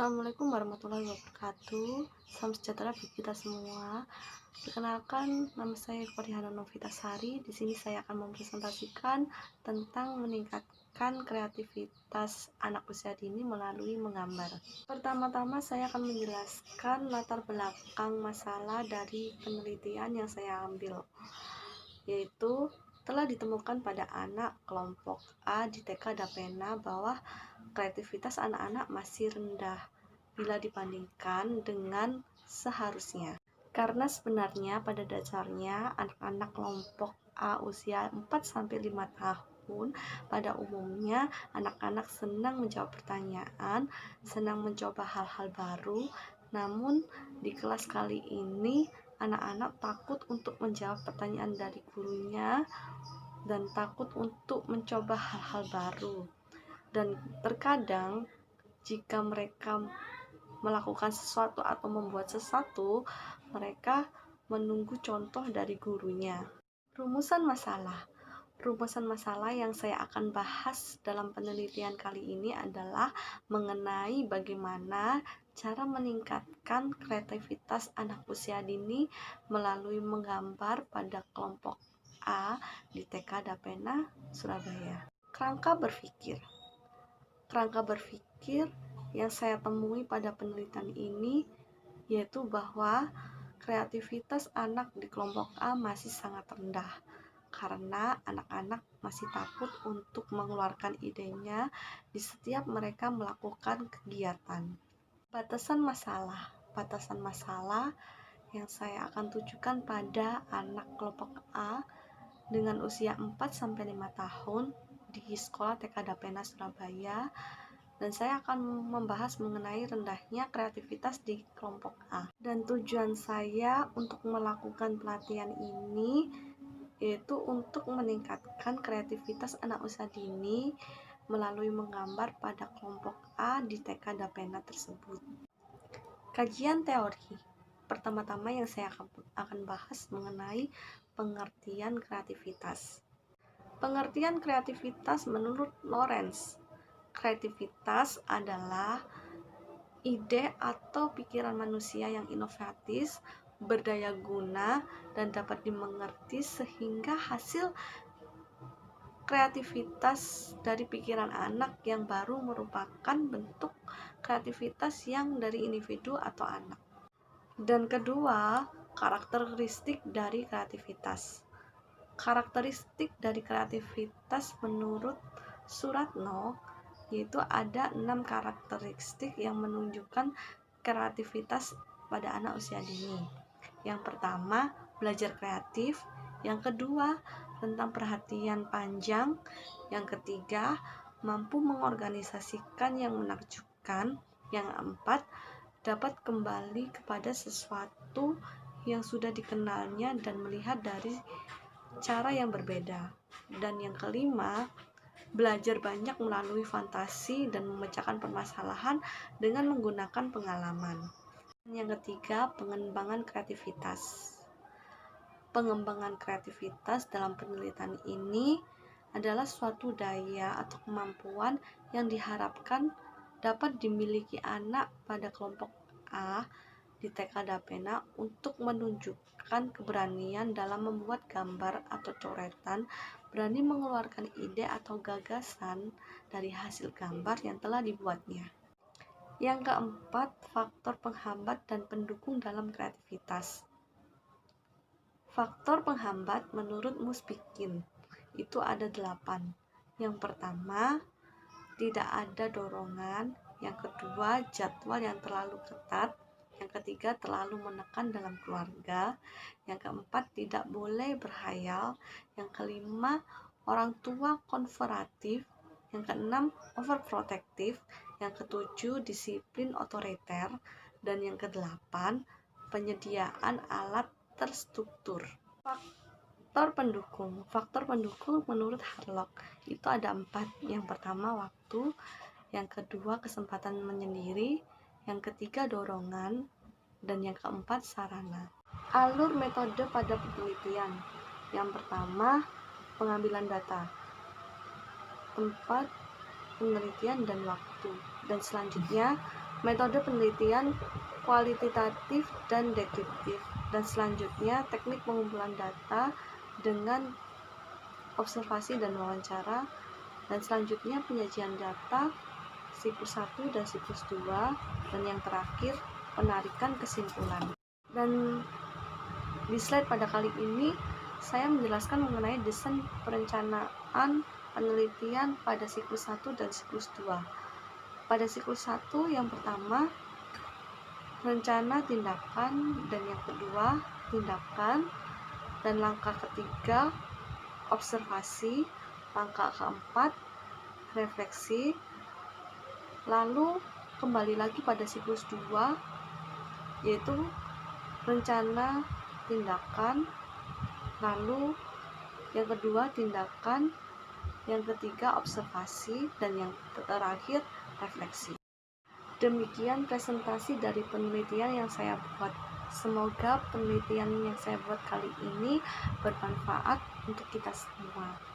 Assalamualaikum warahmatullahi wabarakatuh. Salam sejahtera bagi kita semua. Perkenalkan, nama saya Farihana Novitasari. Di sini saya akan mempresentasikan tentang meningkatkan kreativitas anak usia dini melalui menggambar. Pertama-tama saya akan menjelaskan latar belakang masalah dari penelitian yang saya ambil, yaitu telah ditemukan pada anak kelompok A di TK Dapena bahwa kreativitas anak-anak masih rendah bila dibandingkan dengan seharusnya. Karena sebenarnya pada dasarnya anak-anak kelompok A usia 4-5 tahun pada umumnya anak-anak senang menjawab pertanyaan, senang mencoba hal-hal baru. Namun di kelas kali ini anak-anak takut untuk menjawab pertanyaan dari gurunya dan takut untuk mencoba hal-hal baru. Dan terkadang jika mereka melakukan sesuatu atau membuat sesuatu, mereka menunggu contoh dari gurunya. Rumusan masalah yang saya akan bahas dalam penelitian kali ini adalah mengenai bagaimana cara meningkatkan kreativitas anak usia dini melalui menggambar pada kelompok A di TK Dapena, Surabaya. Kerangka berpikir yang saya temui pada penelitian ini yaitu bahwa kreativitas anak di kelompok A masih sangat rendah karena anak-anak masih takut untuk mengeluarkan idenya di setiap mereka melakukan kegiatan. Batasan masalah yang saya akan tujukan pada anak kelompok A dengan usia 4-5 tahun di sekolah TK Dapena Surabaya, dan saya akan membahas mengenai rendahnya kreativitas di kelompok A. Dan tujuan saya untuk melakukan pelatihan ini yaitu untuk meningkatkan kreativitas anak usia dini melalui menggambar pada kelompok A di TK Dapena tersebut. Kajian teori. Pertama-tama yang saya akan bahas mengenai pengertian kreativitas. Pengertian kreativitas menurut Lawrence. Kreativitas adalah ide atau pikiran manusia yang inovatif, berdaya guna, dan dapat dimengerti sehingga hasil kreativitas dari pikiran anak yang baru merupakan bentuk kreativitas yang dari individu atau anak. Dan kedua, karakteristik dari kreativitas. Karakteristik dari kreativitas menurut Suratno yaitu ada 6 karakteristik yang menunjukkan kreativitas pada anak usia dini. Yang pertama, belajar kreatif. Yang kedua, tentang perhatian panjang. Yang ketiga, mampu mengorganisasikan yang menakjubkan. Yang keempat, dapat kembali kepada sesuatu yang sudah dikenalnya dan melihat dari cara yang berbeda. Dan yang kelima, belajar banyak melalui fantasi dan memecahkan permasalahan dengan menggunakan pengalaman. Yang ketiga, pengembangan kreativitas. Pengembangan kreativitas dalam penelitian ini adalah suatu daya atau kemampuan yang diharapkan dapat dimiliki anak pada kelompok A di TK Dapena untuk menunjukkan keberanian dalam membuat gambar atau coretan, berani mengeluarkan ide atau gagasan dari hasil gambar yang telah dibuatnya. Yang keempat, faktor penghambat dan pendukung dalam kreativitas. Faktor penghambat menurut Muspikin itu ada 8. Yang pertama, tidak ada dorongan. Yang kedua, jadwal yang terlalu ketat. Yang ketiga, terlalu menekan dalam keluarga. Yang keempat, tidak boleh berhayal. Yang kelima, orang tua konservatif. Yang keenam, overprotective. Yang ketujuh, disiplin otoriter. Dan yang kedelapan, penyediaan alat terstruktur. Faktor pendukung menurut Harlock itu ada 4. Yang pertama, waktu. Yang kedua, kesempatan menyendiri. Yang ketiga, dorongan. Dan yang keempat, sarana. Alur metode pada penelitian. Yang pertama, pengambilan data, tempat penelitian dan waktu. Dan selanjutnya, metode penelitian kualitatif dan deduktif, dan selanjutnya teknik pengumpulan data dengan observasi dan wawancara, dan selanjutnya penyajian data siklus 1 dan siklus 2, dan yang terakhir penarikan kesimpulan. Dan di slide pada kali ini saya menjelaskan mengenai desain perencanaan penelitian pada siklus 1 dan siklus 2. Pada siklus 1 yang pertama rencana tindakan, dan yang kedua tindakan, dan langkah ketiga observasi, langkah keempat refleksi. Lalu kembali lagi pada siklus 2 yaitu rencana tindakan, lalu yang kedua tindakan, yang ketiga observasi, dan yang terakhir refleksi. Demikian presentasi dari penelitian yang saya buat. Semoga penelitian yang saya buat kali ini bermanfaat untuk kita semua.